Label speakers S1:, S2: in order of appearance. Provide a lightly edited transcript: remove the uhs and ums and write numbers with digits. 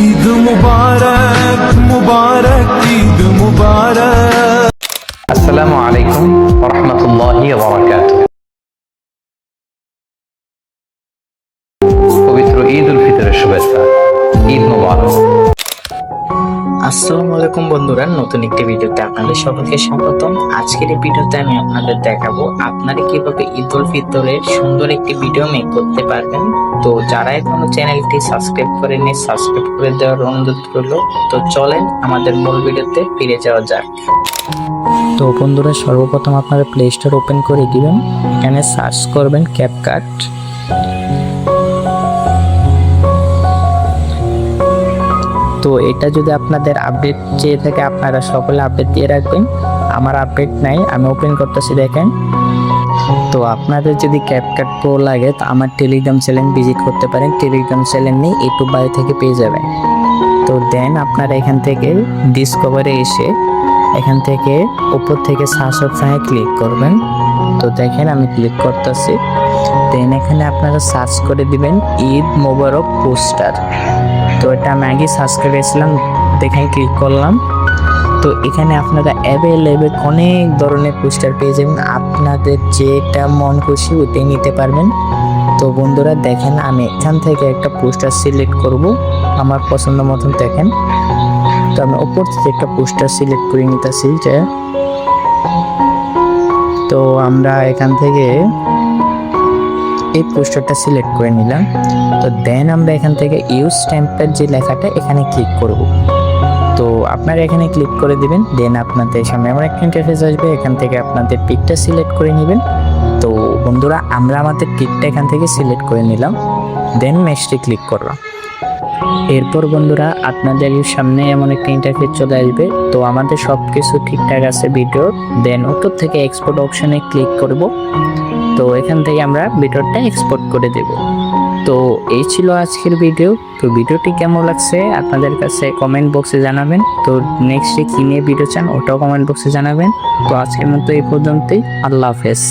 S1: ঈদ মুবারক মুবারক ঈদ মুবারক।
S2: আসসালামু আলাইকুম ওয়া রাহমাতুল্লাহি ওয়া বারাকাতুহু। পবিত্র ঈদ উল ফিতরের শুভেচ্ছা। ঈদ মুবারক।
S3: আসসালামু আলাইকুম বন্ধুরা, নতুন একটি ভিডিওতে আপনাদের সকলকে স্বাগতম। আজকের এই ভিডিওতে আমি আপনাদের দেখাবো আপনারা কিভাবে ঈদ উল ফিতরের সুন্দর একটি ভিডিও মেক করতে পারবেন। তো যারা এখনো চ্যানেলটি সাবস্ক্রাইব করেনি, সাবস্ক্রাইব করে দেওয়ার অনুরোধ রইল। তো চলেন আমাদের মূল ভিডিওতে ফিরে যাওয়া যাক। তো বন্ধুরা, সর্বপ্রথম আপনারা প্লে স্টোর ওপেন করে দিবেন। এখানে সার্চ করবেন ক্যাপকাট। তো এটা যদি আপনাদের আপডেট চেয়ে থাকে, আপনারা সকলে আপডেট দিয়ে রাখবেন। আমার আপডেট নাই, আমি ওপেন করতেছি, দেখেন। তো আপনাদের যদি ক্যাপকাট প্রো লাগে তো আমার টেলিগ্রাম চ্যানেল ভিজিট করতে পারেন। টেলিগ্রাম চ্যানেল নেই, ইউটিউব বায়ো থেকে পেয়ে যাবেন। তো দেন আপনারা এখান থেকে ডিসকভারে এসে এখান থেকে উপর থেকে সার্চ অপশনে ক্লিক করবেন। তো দেখেন আমি ক্লিক করতেছি। দেন এখানে আপনারা সার্চ করে দিবেন ঈদ মোবারক পোস্টার। তো এটা আমি আগে সার্চ করেছিলাম, দেখেন ক্লিক করলাম। তো এখানে আপনারা অ্যাভেলেবেল অনেক ধরনের পোস্টার পেয়ে যাবেন, আপনাদের যেটা মন খুশি ওটাই নিতে পারবেন। তো বন্ধুরা দেখেন, আমি এখান থেকে একটা পোস্টার সিলেক্ট করব আমার পছন্দ মতন। দেখেন, তো আমি উপর থেকে একটা পোস্টার সিলেক্ট করে নিতেছি। তো আমরা এখান থেকে এই পোস্টারটা সিলেক্ট করে নিলাম। তো দেন আমরা এখান থেকে ইউজ স্ট্যাম্পের যে লেখাটা এখানে ক্লিক করব। তো আপনারা এখানে ক্লিক করে দিবেন। দেন আপনাদের সামনে এমন একটা ইন্টারফেস আসবে, এখান থেকে আপনাদের পিকটা সিলেক্ট করে নেবেন। তো বন্ধুরা আমরা আমাদের পিকটা এখান থেকে সিলেক্ট করে নিলাম। দেন নেক্সটে ক্লিক করলাম। এরপর বন্ধুরা আপনাদের সামনে এমন একটা ইন্টারফেস চলে আসবে। তো আমাদের সব কিছু ঠিকঠাক আছে ভিডিও। দেন উপর থেকে এক্সপোর্ট অপশনে ক্লিক করব। তো এখান থেকে আমরা ভিডিওটা এক্সপোর্ট করে দেব। তো এই ছিল আজকের ভিডিও। তো ভিডিওটি কেমন লাগছে আপনাদের কাছে কমেন্ট বক্সে জানাবেন। তো নেক্সটে কী নিয়ে ভিডিও চান ওটাও কমেন্ট বক্সে জানাবেন। তো আজকের মতো এই পর্যন্তই। আল্লাহ হাফেজ।